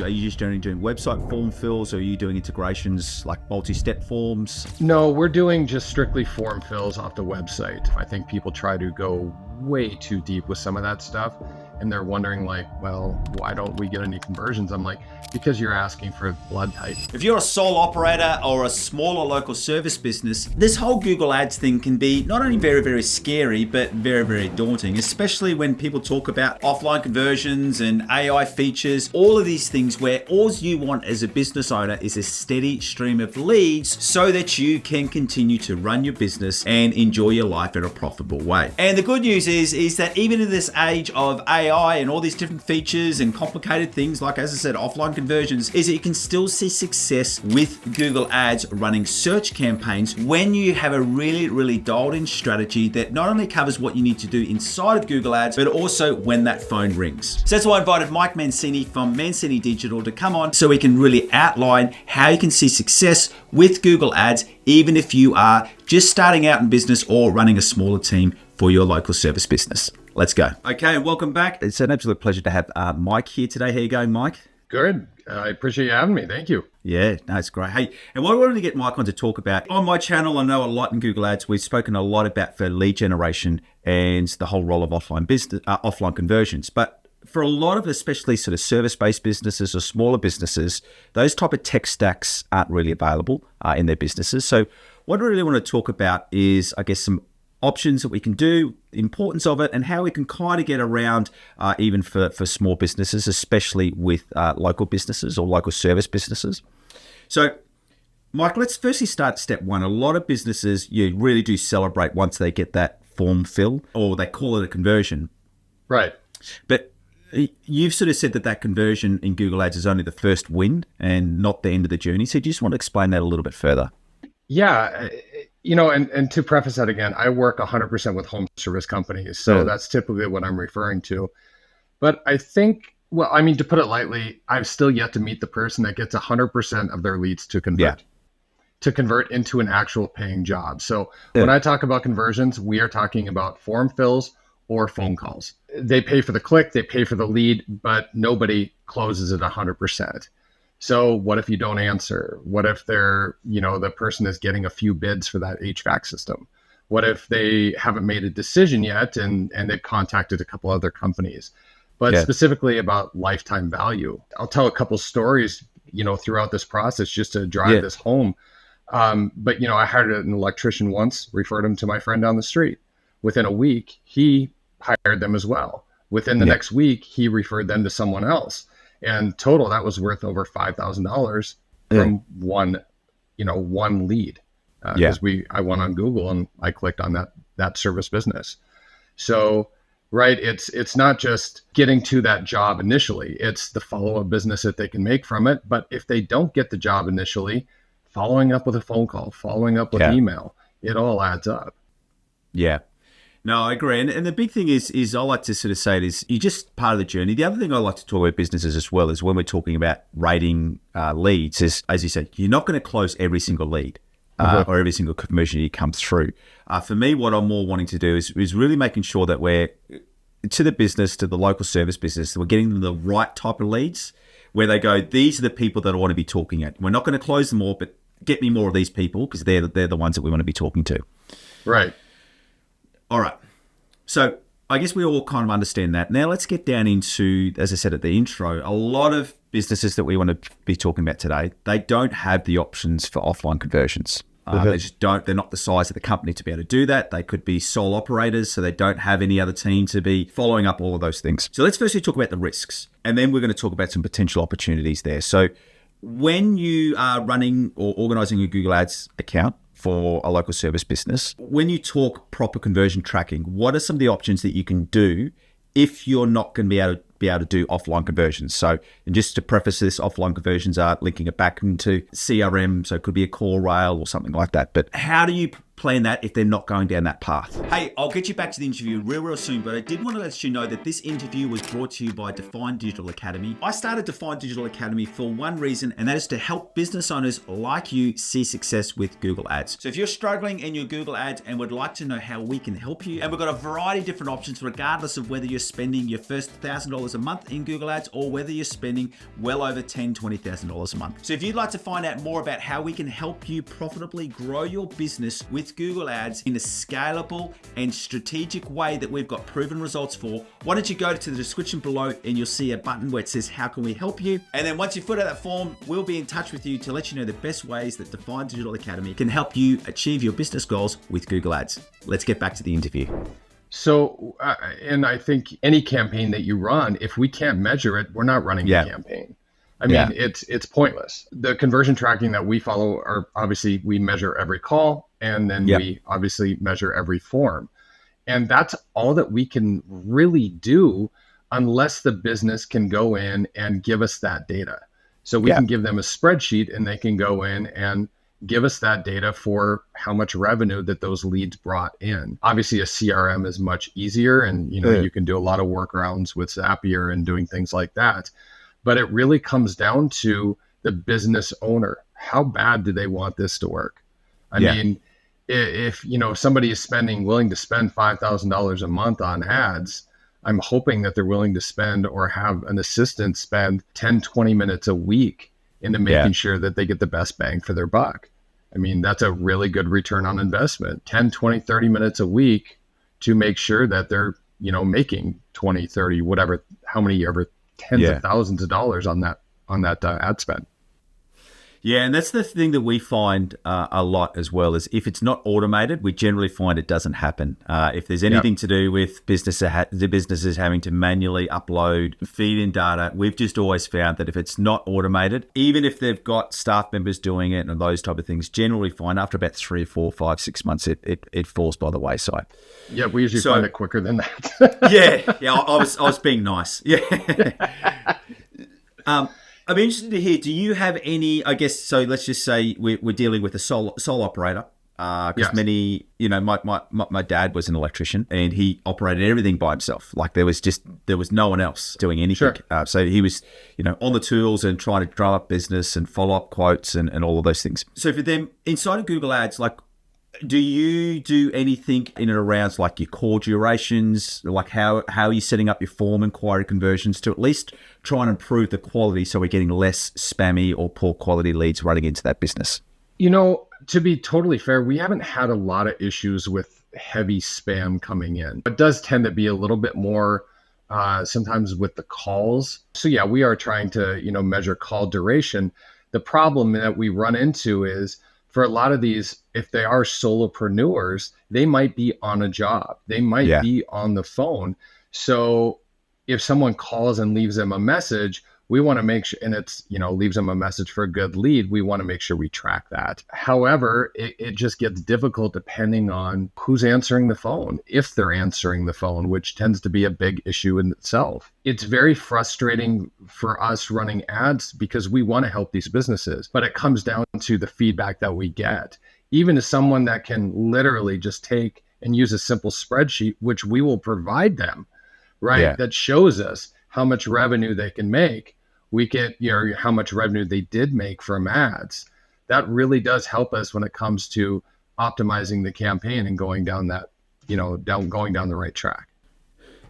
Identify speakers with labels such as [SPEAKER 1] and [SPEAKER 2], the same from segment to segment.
[SPEAKER 1] Are you just generally doing website form fills, or are you doing integrations like multi-step forms?
[SPEAKER 2] No, we're doing just strictly form fills off the website. I think people try to go way too deep with some of that stuff, and they're wondering like, well, why don't we get any conversions? I'm like, because you're asking for blood type.
[SPEAKER 1] If you're a sole operator or a smaller local service business, this whole Google Ads thing can be not only very, very scary, but very, very daunting, especially when people talk about offline conversions and AI features, all of these things where all you want as a business owner is a steady stream of leads so that you can continue to run your business and enjoy your life in a profitable way. And the good news is that even in this age of AI and all these different features and complicated things like, as I said, offline conversions, is that you can still see success with Google Ads running search campaigns when you have a really, really dialed in strategy that not only covers what you need to do inside of Google Ads, but also when that phone rings. So that's why I invited Mike Mancini from Mancini Digital to come on so we can really outline how you can see success with Google Ads, even if you are just starting out in business or running a smaller team for your local service business. Let's go. Okay, welcome back. It's an absolute pleasure to have Mike here today. How you going, Mike?
[SPEAKER 2] Good. I appreciate you having me. Thank you.
[SPEAKER 1] Yeah, no, it's great. Hey, and what I wanted to get Mike on to talk about, on my channel, I know a lot in Google Ads. We've spoken a lot about for lead generation and the whole role of offline business, offline conversions. But for a lot of especially sort of service-based businesses or smaller businesses, those type of tech stacks aren't really available in their businesses. So what I really want to talk about is, I guess, some options that we can do, the importance of it, and how we can kind of get around even for small businesses, especially with local businesses or local service businesses. So, Mike, let's firstly start step one. A lot of businesses, you really do celebrate once they get that form fill, or they call it a conversion.
[SPEAKER 2] Right.
[SPEAKER 1] But you've sort of said that conversion in Google Ads is only the first win and not the end of the journey. So do you just want to explain that a little bit further?
[SPEAKER 2] Yeah. And to preface that again, I work 100% with home service companies. So that's typically what I'm referring to. But I think, well, I mean, to put it lightly, I've still yet to meet the person that gets 100% of their leads to convert into an actual paying job. So when I talk about conversions, we are talking about form fills or phone calls. They pay for the click, they pay for the lead, but nobody closes it 100%. So what if you don't answer? What if the person is getting a few bids for that HVAC system? What if they haven't made a decision yet and they've contacted a couple other companies? But specifically about lifetime value, I'll tell a couple stories, throughout this process just to drive this home. But I hired an electrician once, referred him to my friend down the street. Within a week, he hired them as well. Within the next week, he referred them to someone else. And total, that was worth over $5,000 from one lead. Because I went on Google and I clicked on that service business. So, right, it's not just getting to that job initially. It's the follow-up business that they can make from it. But if they don't get the job initially, following up with a phone call, following up with email, it all adds up. Yeah.
[SPEAKER 1] No, I agree. And the big thing is I like to sort of say it is you're just part of the journey. The other thing I like to talk about businesses as well is when we're talking about rating leads is, as you said, you're not going to close every single lead or every single conversion that comes through. For me, what I'm more wanting to do is really making sure that we're, to the business, to the local service business, that we're getting them the right type of leads where they go, these are the people that I want to be talking at. We're not going to close them all, but get me more of these people because they're the ones that we want to be talking to.
[SPEAKER 2] Right.
[SPEAKER 1] All right. So I guess we all kind of understand that. Now let's get down into, as I said at the intro, a lot of businesses that we want to be talking about today, they don't have the options for offline conversions. They just don't. They're not the size of the company to be able to do that. They could be sole operators, so they don't have any other team to be following up all of those things. So let's firstly talk about the risks, and then we're going to talk about some potential opportunities there. So when you are running or organizing a Google Ads account for a local service business, when you talk proper conversion tracking, what are some of the options that you can do if you're not going to be able to do offline conversions? So, and just to preface this, offline conversions are linking it back into CRM, so it could be a core rail or something like that. But how do you plan that if they're not going down that path? Hey, I'll get you back to the interview real soon, but I did want to let you know that this interview was brought to you by Define Digital Academy. I started Define Digital Academy for one reason, and that is to help business owners like you see success with Google Ads. So if you're struggling in your Google Ads and would like to know how we can help you, and we've got a variety of different options regardless of whether you're spending your first $1,000 $100 a month in Google Ads, or whether you're spending well over $10,000, $20,000 a month. So if you'd like to find out more about how we can help you profitably grow your business with Google Ads in a scalable and strategic way that we've got proven results for, why don't you go to the description below and you'll see a button where it says, how can we help you? And then once you fill out that form, we'll be in touch with you to let you know the best ways that Define Digital Academy can help you achieve your business goals with Google Ads. Let's get back to the interview.
[SPEAKER 2] So, and I think any campaign that you run, if we can't measure it, we're not running the campaign. I mean, it's pointless. The conversion tracking that we follow are obviously we measure every call, and then we obviously measure every form. And that's all that we can really do unless the business can go in and give us that data. So we can give them a spreadsheet and they can go in and give us that data for how much revenue that those leads brought in. Obviously a CRM is much easier, and you can do a lot of workarounds with Zapier and doing things like that. But it really comes down to the business owner. How bad do they want this to work? I mean, if somebody is willing to spend $5,000 a month on ads, I'm hoping that they're willing to spend or have an assistant spend 10, 20 minutes a week into making sure that they get the best bang for their buck. I mean, that's a really good return on investment. 10, 20, 30 minutes a week to make sure that they're, making 20, 30, whatever, how many ever tens of thousands of dollars on that ad spend.
[SPEAKER 1] Yeah, and that's the thing that we find a lot as well, is if it's not automated, we generally find it doesn't happen. If there's anything to do with the businesses having to manually upload, feed in data, we've just always found that if it's not automated, even if they've got staff members doing it and those type of things, generally find after about 3 or 4, 5, 6 months, it falls by the wayside.
[SPEAKER 2] Yeah, we usually find it quicker than that.
[SPEAKER 1] yeah, I was being nice. Yeah. I'm interested to hear, do you have any, I guess, so let's just say we're dealing with a sole operator, because many, my dad was an electrician and he operated everything by himself. Like there was no one else doing anything. Sure. So he was, on the tools and trying to drum up business and follow up quotes and all of those things. So for them, inside of Google Ads, like, do you do anything in and around like your call durations? Like how are you setting up your form inquiry conversions to at least try and improve the quality so we're getting less spammy or poor quality leads running into that business?
[SPEAKER 2] To be totally fair, we haven't had a lot of issues with heavy spam coming in. It does tend to be a little bit more sometimes with the calls. So yeah, we are trying to, measure call duration. The problem that we run into is, for a lot of these, if they are solopreneurs, they might be on a job. They might be on the phone. So if someone calls and leaves them a message, we want to make sure, and it's, leaves them a message for a good lead, we want to make sure we track that. However, it just gets difficult depending on who's answering the phone, if they're answering the phone, which tends to be a big issue in itself. It's very frustrating for us running ads because we want to help these businesses, but it comes down to the feedback that we get. Even as someone that can literally just take and use a simple spreadsheet, which we will provide them, right? That shows us how much revenue they can make. We get, how much revenue they did make from ads. That really does help us when it comes to optimizing the campaign and going down that, going down the right track.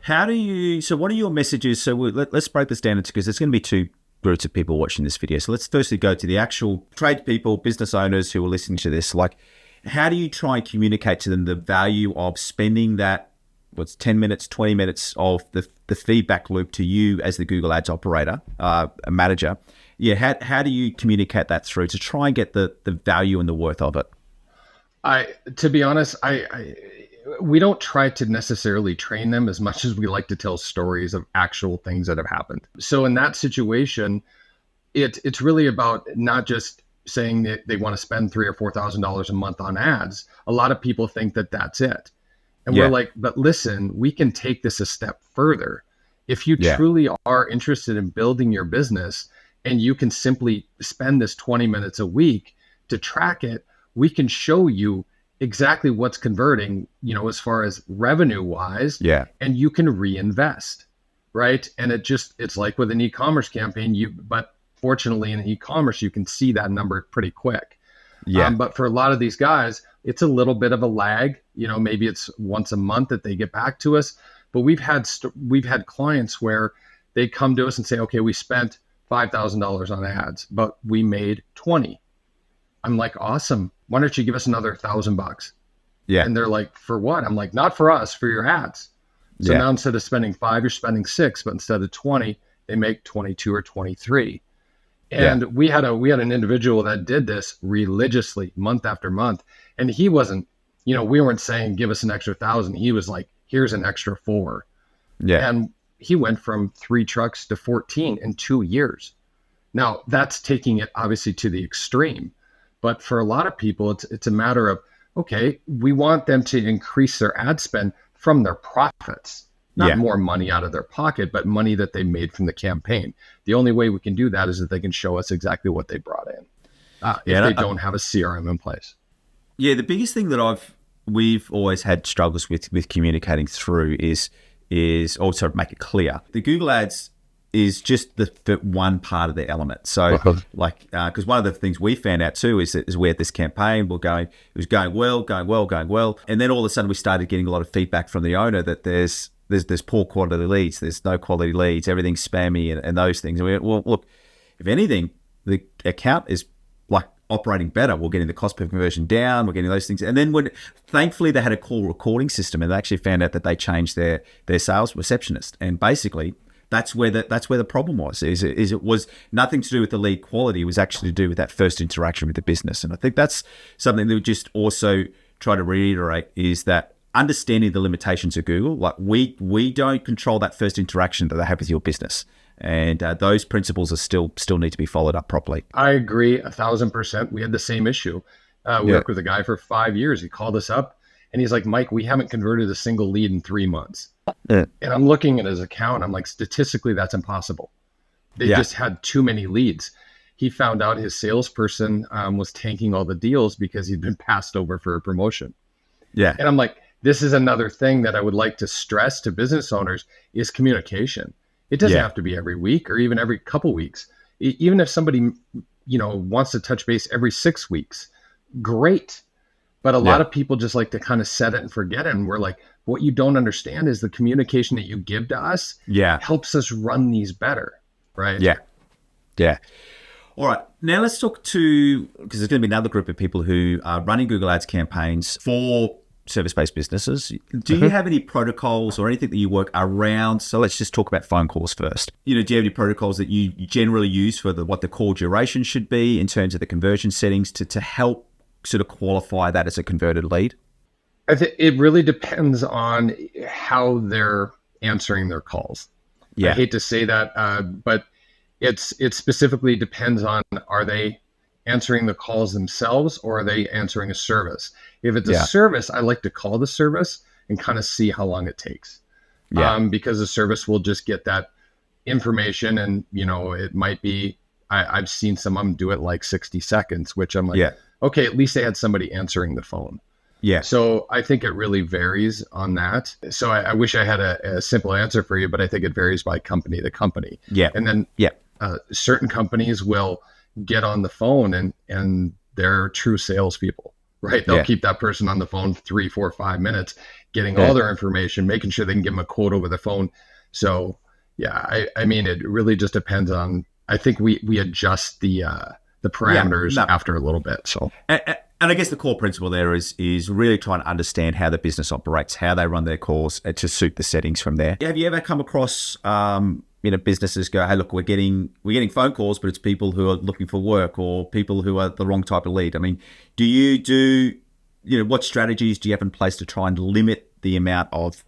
[SPEAKER 1] So what are your messages? So let's break this down into, because there's going to be two groups of people watching this video. So let's firstly go to the actual trade people, business owners who are listening to this. Like, how do you try and communicate to them the value of spending that, 10 minutes, 20 minutes of the feedback loop to you as the Google Ads operator, a manager? Yeah, how do you communicate that through to try and get the value and the worth of it?
[SPEAKER 2] To be honest, we don't try to necessarily train them as much as we like to tell stories of actual things that have happened. So in that situation, it's really about not just saying that they want to spend $3,000 or $4,000 a month on ads. A lot of people think that that's it. And we're like, but listen, we can take this a step further. If you truly are interested in building your business and you can simply spend this 20 minutes a week to track it, we can show you exactly what's converting, as far as revenue wise, and you can reinvest, right? And it's like with an e-commerce campaign, but fortunately in e-commerce, you can see that number pretty quick. But for a lot of these guys, it's a little bit of a lag. Maybe it's once a month that they get back to us. But we've had clients where they come to us and say, okay, we spent $5,000 on ads, but we made 20. I'm like, awesome. Why don't you give us another $1,000?
[SPEAKER 1] Yeah.
[SPEAKER 2] And they're like, for what? I'm like, not for us, for your ads. So now instead of spending 5, you're spending 6, but instead of 20, they make 22 or 23. And we had an individual that did this religiously month after month. And he wasn't, we weren't saying, give us an extra 1,000. He was like, here's an extra 4.
[SPEAKER 1] Yeah.
[SPEAKER 2] And he went from 3 trucks to 14 in 2 years. Now that's taking it obviously to the extreme, but for a lot of people, it's a matter of, okay, we want them to increase their ad spend from their profits, not more money out of their pocket, but money that they made from the campaign. The only way we can do that is that they can show us exactly what they brought in if they don't have a CRM in place.
[SPEAKER 1] Yeah, the biggest thing that we've always had struggles with communicating through is also make it clear. The Google Ads is just the one part of the element. So because one of the things we found out too is we had this campaign, it was going well. And then all of a sudden we started getting a lot of feedback from the owner that there's poor quality leads, there's no quality leads, everything's spammy and those things. And we went, well, look, if anything, the account is like operating better. We're getting the cost per conversion down, we're getting those things. And then thankfully they had a call recording system, and they actually found out that they changed their sales receptionist. And basically that's where the problem was. It was nothing to do with the lead quality. It was actually to do with that first interaction with the business. And I think that's something that we just also try to reiterate, is that understanding the limitations of Google. Like we don't control that first interaction that they have with your business, and those principles are still need to be followed up properly.
[SPEAKER 2] I agree 1,000%. We had the same issue. We worked with a guy for 5 years. He called us up and he's like, Mike, we haven't converted a single lead in 3 months. And I'm looking at his account. I'm like, statistically, that's impossible. They just had too many leads. He found out his salesperson was tanking all the deals because he'd been passed over for a promotion.
[SPEAKER 1] Yeah.
[SPEAKER 2] And I'm like, this is another thing that I would like to stress to business owners is communication. It doesn't have to be every week or even every couple weeks. Even if somebody, wants to touch base every 6 weeks, great. But a lot of people just like to kind of set it and forget it. And we're like, what you don't understand is the communication that you give to us helps us run these better, right?
[SPEAKER 1] Yeah. All right. Now let's talk because there's going to be another group of people who are running Google Ads campaigns for service-based businesses. Do you have any protocols or anything that you work around? So let's just talk about phone calls first. Do you have any protocols that you generally use for what the call duration should be in terms of the conversion settings to help sort of qualify that as a converted lead?
[SPEAKER 2] I think it really depends on how they're answering their calls. I hate to say that, but it specifically depends on, are they answering the calls themselves or are they answering a service? If it's a service, I like to call the service and kind of see how long it takes. Because the service will just get that information and, it might be, I've seen some of them do it like 60 seconds, which I'm like, okay, at least they had somebody answering the phone. Yeah. So I think it really varies on that. So I wish I had a simple answer for you, but I think it varies by company to company. Yeah. And then certain companies will get on the phone and they're true salespeople, right? They'll keep that person on the phone 3, 4, 5 minutes, getting all their information, making sure they can give them a quote over the phone. So I mean, it really just depends on, I think we adjust the parameters after a little bit. So,
[SPEAKER 1] and I guess the core principle there is really trying to understand how the business operates, how they run their calls, to suit the settings from there. Have you ever come across businesses go, hey, look, we're getting phone calls, but it's people who are looking for work or people who are the wrong type of lead? I mean, what strategies do you have in place to try and limit the amount of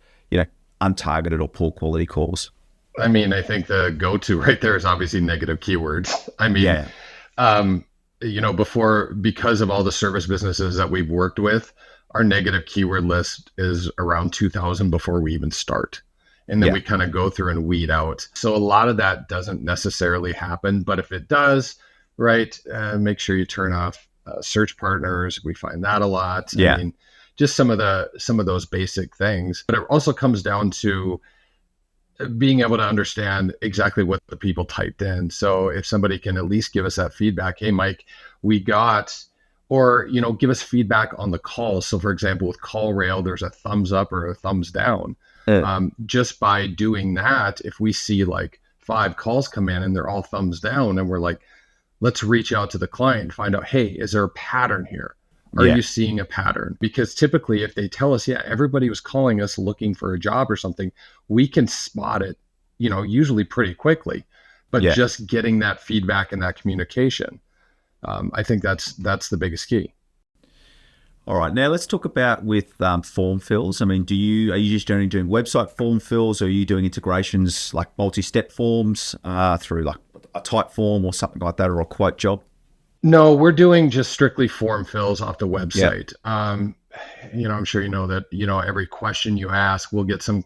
[SPEAKER 1] untargeted or poor quality calls?
[SPEAKER 2] I mean, I think the go-to right there is obviously negative keywords. I mean, because of all the service businesses that we've worked with, our negative keyword list is around 2,000 before we even start. And then we kind of go through and weed out. So a lot of that doesn't necessarily happen, but if it does, right, make sure you turn off search partners. We find that a lot. I mean, just some of those basic things. But it also comes down to being able to understand exactly what the people typed in. So if somebody can at least give us that feedback, hey, Mike, we got, or, give us feedback on the calls. So for example, with CallRail, there's a thumbs up or a thumbs down. Just by doing that, if we see like 5 calls come in and they're all thumbs down. And we're like, let's reach out to the client and find out, hey, is there a pattern here? Are you seeing a pattern? Because typically if they tell us, yeah, everybody was calling us looking for a job or something, we can spot it, usually pretty quickly. But just getting that feedback and that communication, I think that's the biggest key.
[SPEAKER 1] All right, now let's talk about with form fills. I mean, are you just only doing website form fills, or are you doing integrations like multi-step forms through like a type form or something like that, or a quote job?
[SPEAKER 2] No, we're doing just strictly form fills off the website. I'm sure you know that, every question you ask, we'll get some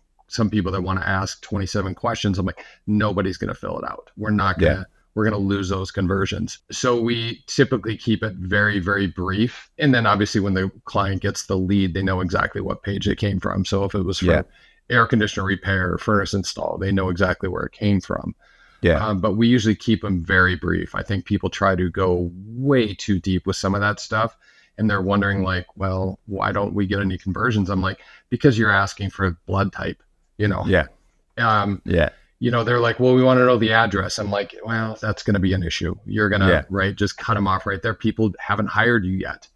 [SPEAKER 2] people that want to ask 27 questions. I'm like, nobody's going to fill it out. We're going to lose those conversions. So we typically keep it very, very brief. And then obviously when the client gets the lead, they know exactly what page they came from. So if it was for air conditioner repair or furnace install, they know exactly where it came from. But we usually keep them very brief. I think people try to go way too deep with some of that stuff. And they're wondering like, well, why don't we get any conversions? I'm like, because you're asking for blood type, They're like, well, we want to know the address. I'm like, well, that's going to be an issue. You're going to, just cut them off right there. People haven't hired you yet.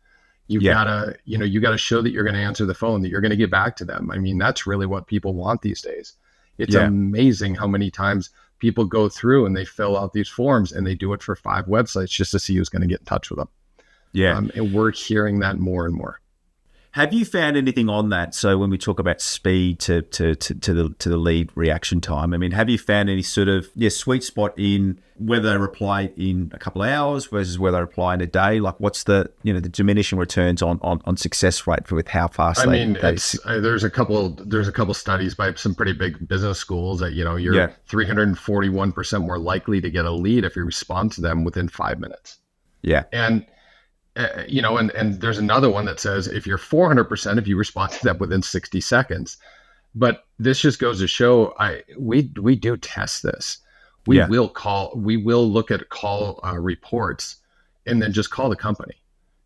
[SPEAKER 2] You gotta show that you're going to answer the phone, that you're going to get back to them. I mean, that's really what people want these days. It's amazing how many times people go through and they fill out these forms and they do it for 5 websites just to see who's going to get in touch with them. And we're hearing that more and more.
[SPEAKER 1] Have you found anything on that? So when we talk about speed to the lead reaction time, I mean, have you found any sort of sweet spot in whether they reply in a couple of hours versus whether they reply in a day? Like, what's the the diminishing returns on success rate with how fast?
[SPEAKER 2] There's a couple studies by some pretty big business schools that you're 341% more likely to get a lead if you respond to them within 5 minutes. And there's another one that says if you're 400% if you respond to them within 60 seconds. But this just goes to show we do test this. We will look at call reports and then just call the company,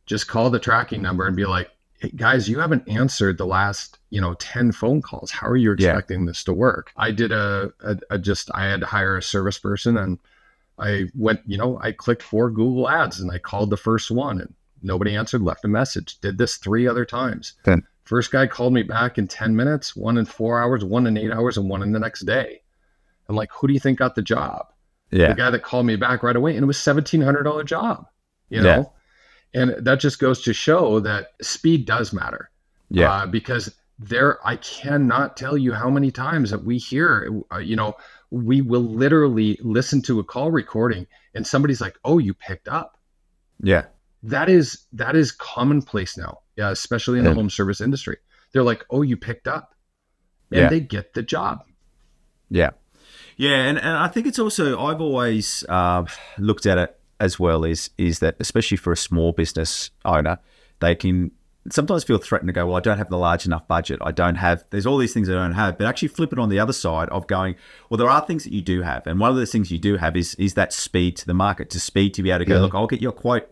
[SPEAKER 2] just call the tracking number and be like, hey, guys, you haven't answered the last 10 phone calls. How are you expecting this to work? I did I had to hire a service person, and I went, I clicked 4 Google ads and I called the first one and nobody answered, left a message, did this 3 other times. First guy called me back in 10 minutes, 1 in 4 hours, 1 in 8 hours, and 1 in the next day. I'm like, who do you think got the job? The guy that called me back right away, and it was $1,700 job, know? And that just goes to show that speed does matter. Because I cannot tell you how many times that we hear, we will literally listen to a call recording and somebody's like, oh, you picked up. That is commonplace now, especially in the home service industry. They're like, oh, you picked up, and they get the job.
[SPEAKER 1] And I think it's also, I've always looked at it as well, is that especially for a small business owner, they can sometimes feel threatened to go, well, I don't have the large enough budget. There's all these things I don't have, but actually flip it on the other side of going, well, there are things that you do have. And one of those things you do have is that speed to the market, to speed to be able to go, look, I'll get your quote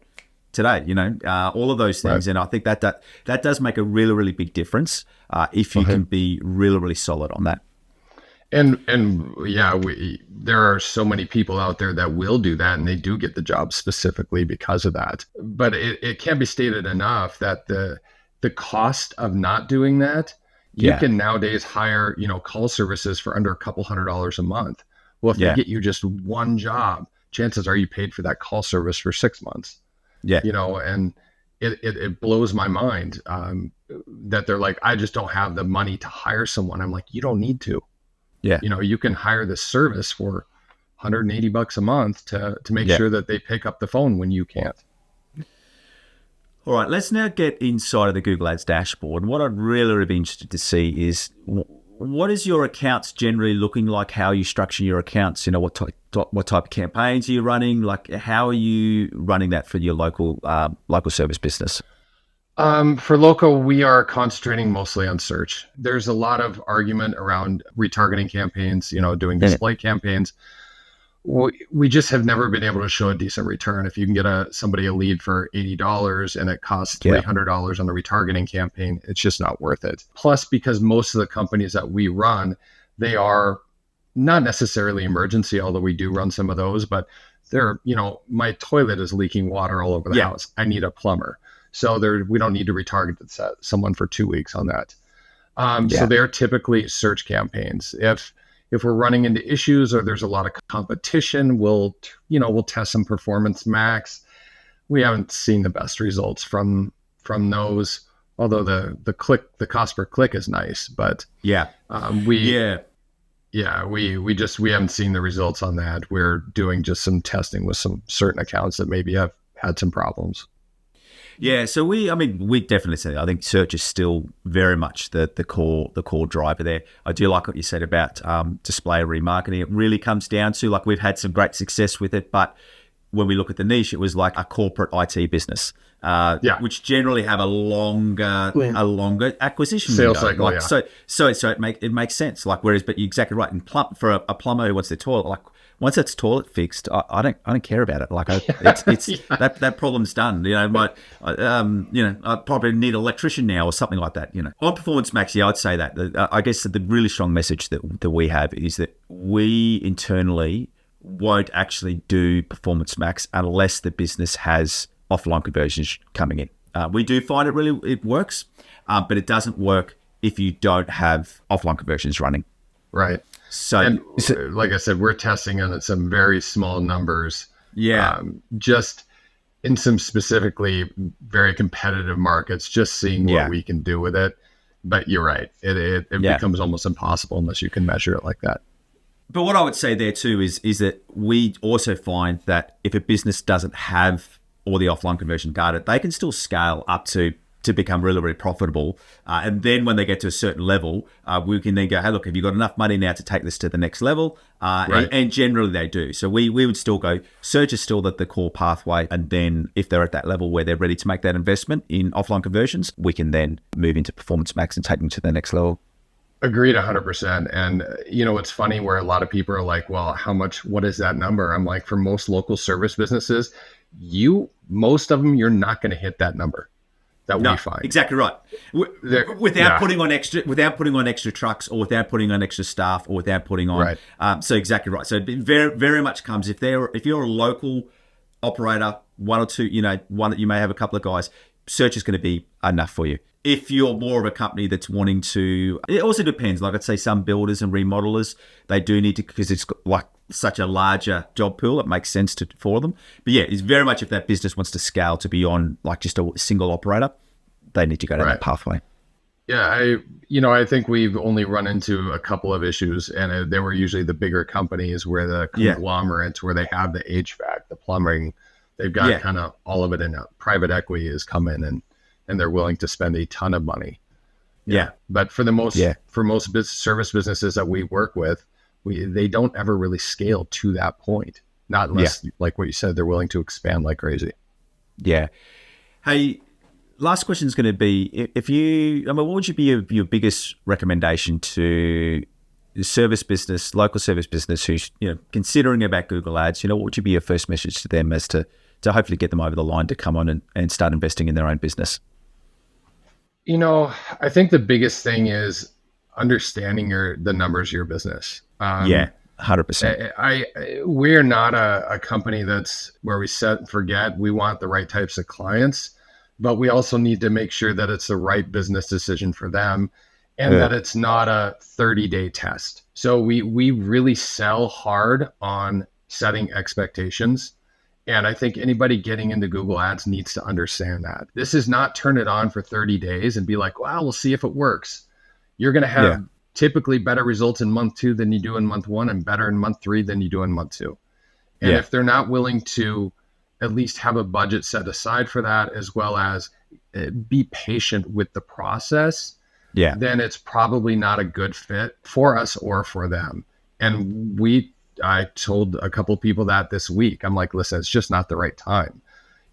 [SPEAKER 1] today, all of those things. And I think that does make a really, really big difference if you can be really, really solid on that.
[SPEAKER 2] And there are so many people out there that will do that, and they do get the job specifically because of that. But it can't be stated enough that the cost of not doing that, you can nowadays hire, call services for under $200 a month. Well, if they get you just one job, chances are you paid for that call service for 6 months. And it blows my mind that they're like, I just don't have the money to hire someone. I'm like, you don't need to. You can hire this service for $180 a month to make sure that they pick up the phone when you can't.
[SPEAKER 1] All right, let's now get inside of the Google Ads dashboard. And what I'd really be interested to see is what is your accounts generally looking like? How are you structuring your accounts? What type of campaigns are you running? Like, how are you running that for your local service business?
[SPEAKER 2] For local, we are concentrating mostly on search. There's a lot of argument around retargeting campaigns, doing display campaigns. We just have never been able to show a decent return. If you can get somebody a lead for $80 and it costs $300 on the retargeting campaign, it's just not worth it. Plus, because most of the companies that we run, they are not necessarily emergency, although we do run some of those, but my toilet is leaking water all over the house. I need a plumber. So we don't need to retarget someone for 2 weeks on that. So they're typically search campaigns. If we're running into issues or there's a lot of competition, we'll test some performance max. We haven't seen the best results from those, although the cost per click is nice, but we haven't seen the results on that. We're doing just some testing with some certain accounts that maybe have had some problems.
[SPEAKER 1] Yeah, so we definitely say, I think search is still very much the core driver there. I do like what you said about display remarketing. It really comes down to, like, we've had some great success with it, but when we look at the niche, it was like a corporate IT business, which generally have a longer acquisition
[SPEAKER 2] sales
[SPEAKER 1] window.
[SPEAKER 2] cycle.
[SPEAKER 1] So it makes sense. Like, whereas, but you're exactly right. And for a plumber who wants their toilet, like, once it's toilet fixed, I don't care about it. Like, that problem's done. I probably need an electrician now or something like that. On Performance Max, I'd say that. I guess the really strong message that we have is that we internally won't actually do Performance Max unless the business has offline conversions coming in. We do find it works, but it doesn't work if you don't have offline conversions running.
[SPEAKER 2] Right. So, like I said, we're testing on some very small numbers. Just in some specifically very competitive markets, just seeing what we can do with it. But you're right. It becomes almost impossible unless you can measure it like that.
[SPEAKER 1] But what I would say there too is that we also find that if a business doesn't have all the offline conversion data, they can still scale up to become really, really profitable. And then when they get to a certain level, we can then go, hey, look, have you got enough money now to take this to the next level? And generally they do. So we would still go, search is still the core pathway. And then if they're at that level where they're ready to make that investment in offline conversions, we can then move into Performance Max and take them to the next level.
[SPEAKER 2] Agreed 100%. And, it's funny where a lot of people are like, well, what is that number? I'm like, for most local service businesses, most of them, you're not going to hit that number that we find.
[SPEAKER 1] Exactly right. Without putting on extra trucks or without putting on extra staff or without putting on. Right. So exactly right. So it very, very much comes if you're a local operator, one or two, one that you may have a couple of guys, search is going to be enough for you. If you're more of a company that's wanting to, it also depends. Like I'd say some builders and remodelers, they do need to, because it's like such a larger job pool, it makes sense for them. But yeah, it's very much if that business wants to scale to beyond like just a single operator, they need to go down that pathway.
[SPEAKER 2] Yeah, I think we've only run into a couple of issues, and they were usually the bigger companies where the conglomerates, where they have the HVAC, the plumbing, they've got kind of all of it in. Private equity has come in and they're willing to spend a ton of money. But for most service businesses that we work with, they don't ever really scale to that point. Not unless, like what you said, they're willing to expand like crazy.
[SPEAKER 1] Yeah. Hey, last question is going to be, what would you be your biggest recommendation to service business, local service business who's considering about Google Ads? What would you be your first message to them as to hopefully get them over the line to come on and start investing in their own business?
[SPEAKER 2] I think the biggest thing is understanding the numbers of your business.
[SPEAKER 1] 100%.
[SPEAKER 2] We're not a company that's where we set and forget. We want the right types of clients, but we also need to make sure that it's the right business decision for them and that it's not a 30-day test. So we really sell hard on setting expectations. And I think anybody getting into Google Ads needs to understand that. This is not turn it on for 30 days and be like, well, we'll see if it works. You're going to have typically better results in month 2 than you do in month 1 and better in month 3 than you do in month 2. And if they're not willing to at least have a budget set aside for that, as well as be patient with the process, then it's probably not a good fit for us or for them. And I told a couple of people that this week. I'm like, listen, it's just not the right time.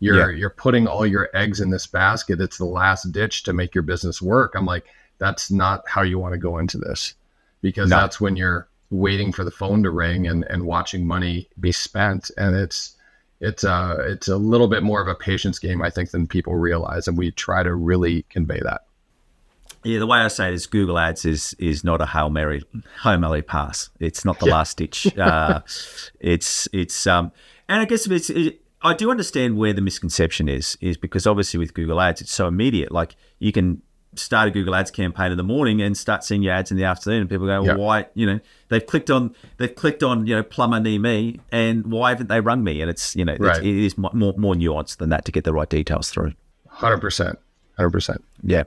[SPEAKER 2] You're putting all your eggs in this basket. It's the last ditch to make your business work. I'm like, that's not how you want to go into this, because that's when you're waiting for the phone to ring and watching money be spent. And it's a little bit more of a patience game, I think, than people realize. And we try to really convey that.
[SPEAKER 1] Yeah, the way I say it is Google Ads is not a Hail Mary pass. It's not the
[SPEAKER 2] Yeah.
[SPEAKER 1] last ditch. And I guess I do understand where the misconception is because obviously with Google Ads it's so immediate. Like you can start a Google Ads campaign in the morning and start seeing your ads in the afternoon, and people go, well,
[SPEAKER 2] Yeah.
[SPEAKER 1] why? They've clicked on plumber near me, and why haven't they rung me? And
[SPEAKER 2] Right.
[SPEAKER 1] it is more nuanced than that to get the right details through.
[SPEAKER 2] 100%. 100%.
[SPEAKER 1] Yeah.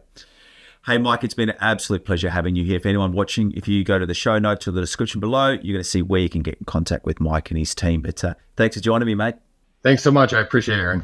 [SPEAKER 1] Hey, Mike, it's been an absolute pleasure having you here. For anyone watching, if you go to the show notes or the description below, you're going to see where you can get in contact with Mike and his team. But thanks for joining me, mate.
[SPEAKER 2] Thanks so much. I appreciate it, Aaron.